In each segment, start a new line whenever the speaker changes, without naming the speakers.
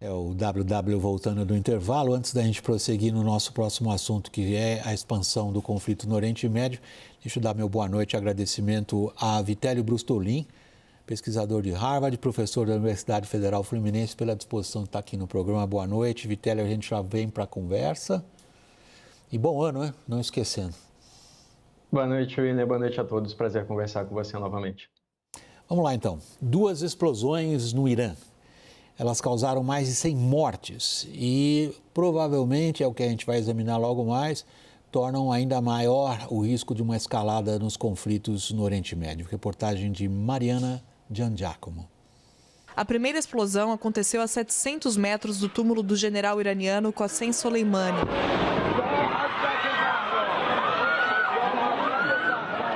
É o WW voltando do intervalo. Antes da gente prosseguir no nosso próximo assunto, que é a expansão do conflito no Oriente Médio, deixa eu dar meu boa noite e agradecimento a Vitélio Brustolin, pesquisador de Harvard, professor da Universidade Federal Fluminense, pela disposição de estar aqui no programa. Boa noite, Vitélio, a gente já vem para a conversa. E bom ano, né? Não esquecendo.
Boa noite, William. Boa noite a todos. Prazer conversar com você novamente.
Vamos lá, então. 2 explosões no Irã. Elas causaram mais de 100 mortes e provavelmente, é o que a gente vai examinar logo mais, tornam ainda maior o risco de uma escalada nos conflitos no Oriente Médio. Reportagem de Mariana Giangiacomo.
A primeira explosão aconteceu a 700 metros do túmulo do general iraniano Qassem Soleimani.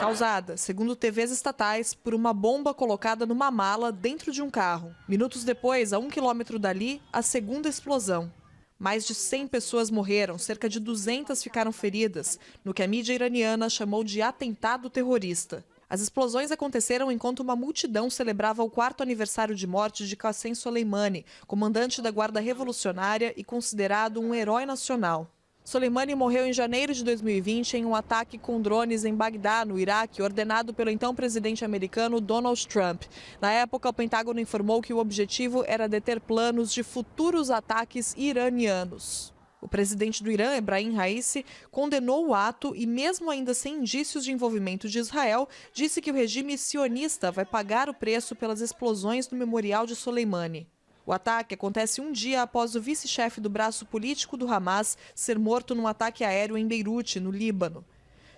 Causada, segundo TVs estatais, por uma bomba colocada numa mala dentro de um carro. Minutos depois, a 1 quilômetro dali, a segunda explosão. Mais de 100 pessoas morreram, cerca de 200 ficaram feridas, no que a mídia iraniana chamou de atentado terrorista. As explosões aconteceram enquanto uma multidão celebrava o 4º aniversário de morte de Qassem Soleimani, comandante da Guarda Revolucionária e considerado um herói nacional. Soleimani morreu em janeiro de 2020 em um ataque com drones em Bagdá, no Iraque, ordenado pelo então presidente americano Donald Trump. Na época, o Pentágono informou que o objetivo era deter planos de futuros ataques iranianos. O presidente do Irã, Ebrahim Raisi, condenou o ato e, mesmo ainda sem indícios de envolvimento de Israel, disse que o regime sionista vai pagar o preço pelas explosões no memorial de Soleimani. O ataque acontece um dia após o vice-chefe do braço político do Hamas ser morto num ataque aéreo em Beirute, no Líbano.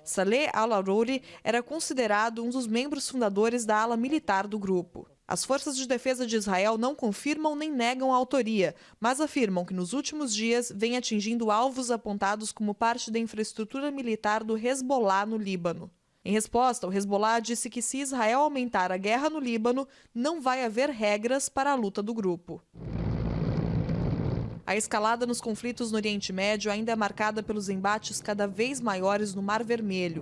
Saleh al-Arouri era considerado um dos membros fundadores da ala militar do grupo. As forças de defesa de Israel não confirmam nem negam a autoria, mas afirmam que nos últimos dias vem atingindo alvos apontados como parte da infraestrutura militar do Hezbollah no Líbano. Em resposta, o Hezbollah disse que se Israel aumentar a guerra no Líbano, não vai haver regras para a luta do grupo. A escalada nos conflitos no Oriente Médio ainda é marcada pelos embates cada vez maiores no Mar Vermelho.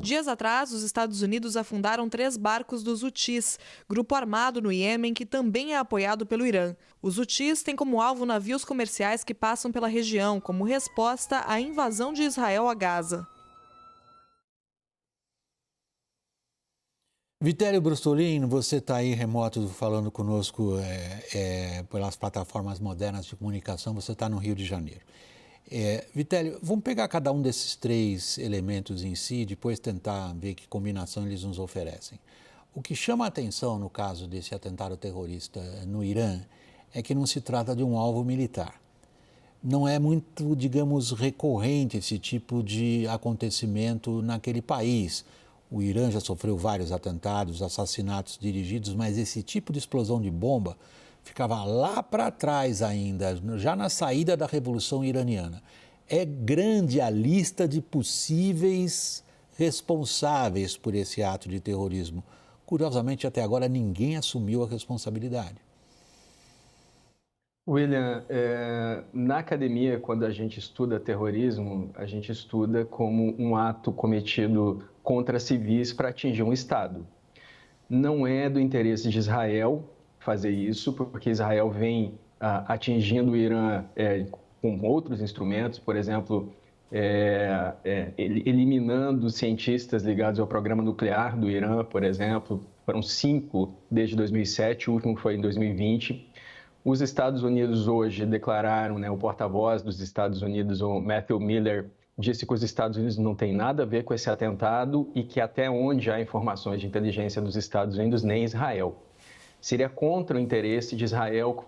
Dias atrás, os Estados Unidos afundaram 3 barcos dos Houthis, grupo armado no Iêmen que também é apoiado pelo Irã. Os Houthis têm como alvo navios comerciais que passam pela região, como resposta à invasão de Israel a Gaza.
Vitélio Brustolin, você está aí remoto falando conosco pelas plataformas modernas de comunicação, você está no Rio de Janeiro. Vitélio, vamos pegar cada um desses 3 elementos em si e depois tentar ver que combinação eles nos oferecem. O que chama a atenção no caso desse atentado terrorista no Irã é que não se trata de um alvo militar. Não é muito, digamos, recorrente esse tipo de acontecimento naquele país. O Irã já sofreu vários atentados, assassinatos dirigidos, mas esse tipo de explosão de bomba ficava lá para trás ainda, já na saída da Revolução Iraniana. É grande a lista de possíveis responsáveis por esse ato de terrorismo. Curiosamente, até agora, ninguém assumiu a responsabilidade.
William, na academia, quando a gente estuda terrorismo, a gente estuda como um ato cometido contra civis para atingir um Estado. Não é do interesse de Israel fazer isso, porque Israel vem atingindo o Irã com outros instrumentos, por exemplo, eliminando cientistas ligados ao programa nuclear do Irã, por exemplo. Foram 5 desde 2007, o último foi em 2020. Os Estados Unidos hoje declararam, o porta-voz dos Estados Unidos, o Matthew Miller, disse que os Estados Unidos não têm nada a ver com esse atentado e que até onde há informações de inteligência dos Estados Unidos, nem Israel. Seria contra o interesse de Israel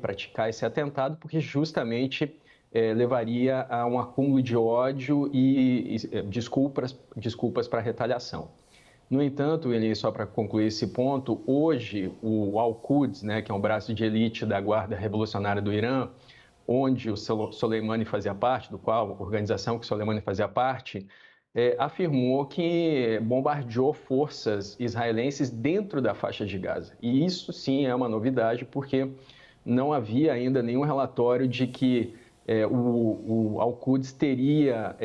praticar esse atentado, porque justamente levaria a um acúmulo de ódio e desculpas para retaliação. No entanto, só para concluir esse ponto, hoje o Al-Quds, que é um braço de elite da Guarda Revolucionária do Irã, onde o Soleimani fazia parte, a organização que Soleimani fazia parte, afirmou que bombardeou forças israelenses dentro da faixa de Gaza. E isso sim é uma novidade, porque não havia ainda nenhum relatório de que o Al-Quds teria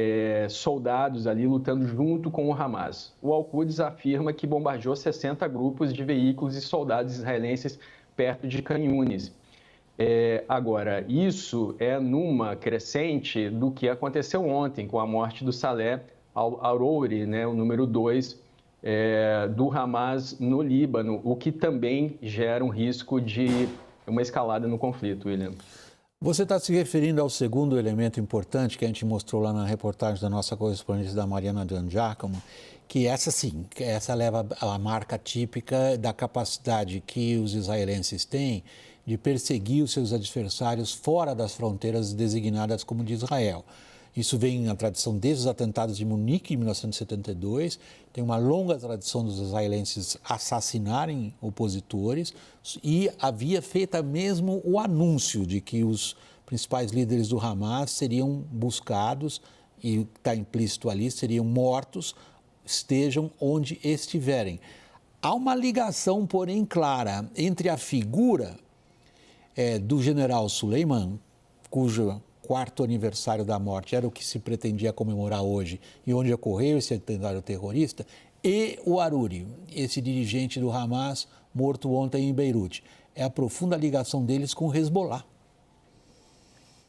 soldados ali lutando junto com o Hamas. O Al-Quds afirma que bombardeou 60 grupos de veículos e soldados israelenses perto de Khan Yunis. Agora, isso é numa crescente do que aconteceu ontem com a morte do Saleh al-Arouri, né, o número 2 do Hamas no Líbano, o que também gera um risco de uma escalada no conflito, William.
Você está se referindo ao segundo elemento importante que a gente mostrou lá na reportagem da nossa correspondente da Mariana Giacomo, que essa leva a marca típica da capacidade que os israelenses têm de perseguir os seus adversários fora das fronteiras designadas como de Israel. Isso vem na tradição desde os atentados de Munique, em 1972. Tem uma longa tradição dos israelenses assassinarem opositores e havia feito mesmo o anúncio de que os principais líderes do Hamas seriam buscados e está implícito ali, seriam mortos, estejam onde estiverem. Há uma ligação, porém, clara entre a figura do general Suleiman, cujo 4º aniversário da morte era o que se pretendia comemorar hoje e onde ocorreu esse atentado terrorista, e o Arouri, esse dirigente do Hamas morto ontem em Beirute. É a profunda ligação deles com o Hezbollah.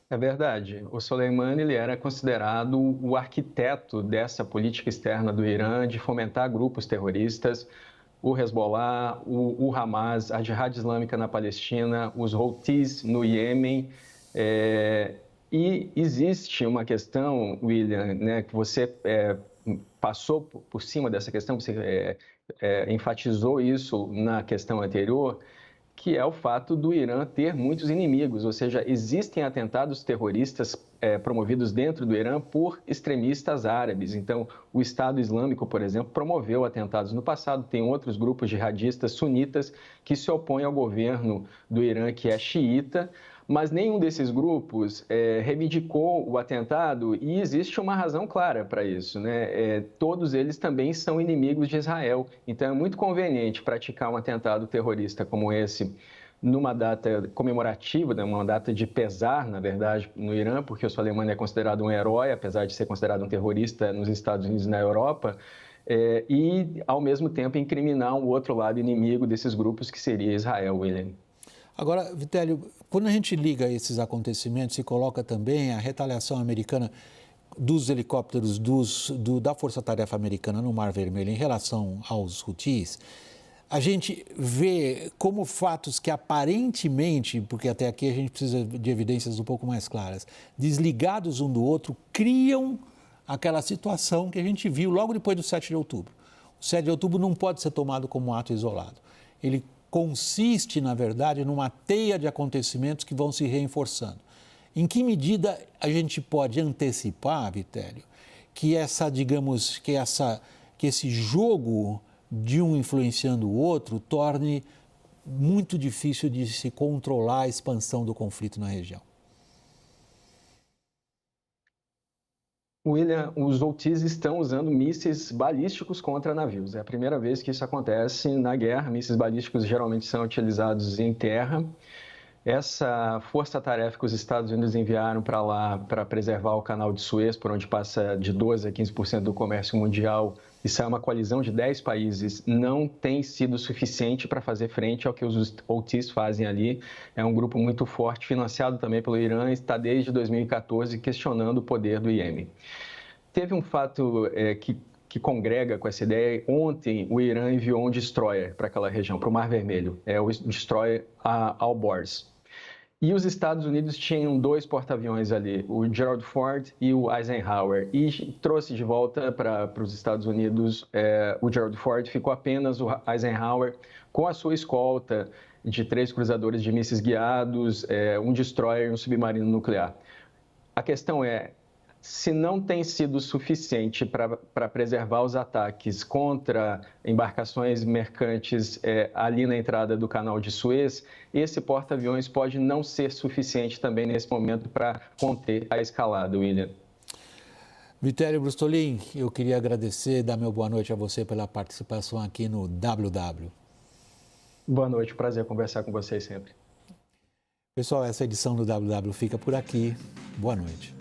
É verdade. O Soleimani ele era considerado o arquiteto dessa política externa do Irã de fomentar grupos terroristas, o Hezbollah, o Hamas, a Jihad Islâmica na Palestina, os Houthis no Iêmen. E existe uma questão, William, né, que você passou por cima dessa questão, você enfatizou isso na questão anterior, que é o fato do Irã ter muitos inimigos, ou seja, existem atentados terroristas promovidos dentro do Irã por extremistas árabes. Então, o Estado Islâmico, por exemplo, promoveu atentados no passado, tem outros grupos jihadistas sunitas que se opõem ao governo do Irã, que é xiita, mas nenhum desses grupos reivindicou o atentado e existe uma razão clara para isso, né? Todos eles também são inimigos de Israel, então é muito conveniente praticar um atentado terrorista como esse numa data comemorativa, né? Uma data de pesar, na verdade, no Irã, porque o Soleimani é considerado um herói, apesar de ser considerado um terrorista nos Estados Unidos e na Europa, e, ao mesmo tempo, incriminar um outro lado inimigo desses grupos, que seria Israel, William.
Agora, Vitélio, quando a gente liga esses acontecimentos e coloca também a retaliação americana dos helicópteros da Força Tarefa Americana no Mar Vermelho em relação aos Houthis, a gente vê como fatos que aparentemente, porque até aqui a gente precisa de evidências um pouco mais claras, desligados um do outro, criam aquela situação que a gente viu logo depois do 7 de outubro. O 7 de outubro não pode ser tomado como um ato isolado. Ele consiste, na verdade, numa teia de acontecimentos que vão se reforçando. Em que medida a gente pode antecipar, Vitélio, que esse jogo de um influenciando o outro torne muito difícil de se controlar a expansão do conflito na região?
William, os Houthis estão usando mísseis balísticos contra navios. É a primeira vez que isso acontece na guerra. Mísseis balísticos geralmente são utilizados em terra. Essa força-tarefa que os Estados Unidos enviaram para lá para preservar o canal de Suez, por onde passa de 12% a 15% do comércio mundial, isso é uma coalizão de 10 países, não tem sido suficiente para fazer frente ao que os Houthis fazem ali. É um grupo muito forte, financiado também pelo Irã, e está desde 2014 questionando o poder do Iêmen. Teve um fato que congrega com essa ideia. Ontem, o Irã enviou um destroyer para aquela região, para o Mar Vermelho, o destroyer Al-Borz. E os Estados Unidos tinham 2 porta-aviões ali, o Gerald Ford e o Eisenhower, e trouxe de volta para os Estados Unidos o Gerald Ford, ficou apenas o Eisenhower com a sua escolta de 3 cruzadores de mísseis guiados, um destroyer e um submarino nuclear. A questão é, se não tem sido suficiente para preservar os ataques contra embarcações mercantes ali na entrada do canal de Suez, esse porta-aviões pode não ser suficiente também nesse momento para conter a escalada, William.
Vitélio Brustolin, eu queria agradecer, dar meu boa noite a você pela participação aqui no WW.
Boa noite, prazer conversar com vocês sempre.
Pessoal, essa edição do WW fica por aqui. Boa noite.